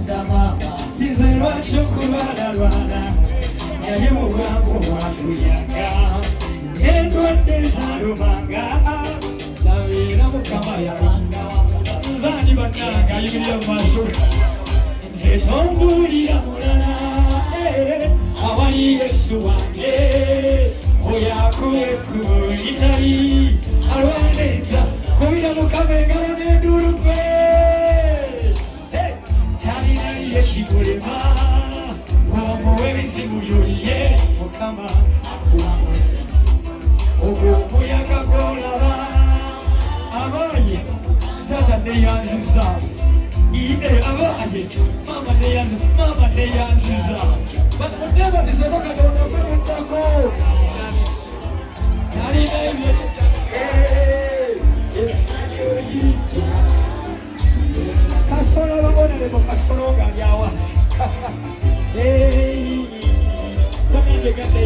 Tizerwa chokulala lwana naye mugambo watuyanga endwadde zalumanga nabeera mukama yalanga nzani bannanga yibirira mu maaso nze tombuulira mulala awali yesu wange oyo akubeku litali alwaneta kubira mukama engalo n'enduulu gwe talina yekigulema omuwa ebizibu byoliye mukama akuwamuse ogwo omuyaga gwolaba amaanyi tata neyanziza abaanye mama neyanziza batmuteebaniza bakatonda kwemuddako nalina ebyekitaayoyija kasolo babonerebo kasolo nga lyawa bamendegadde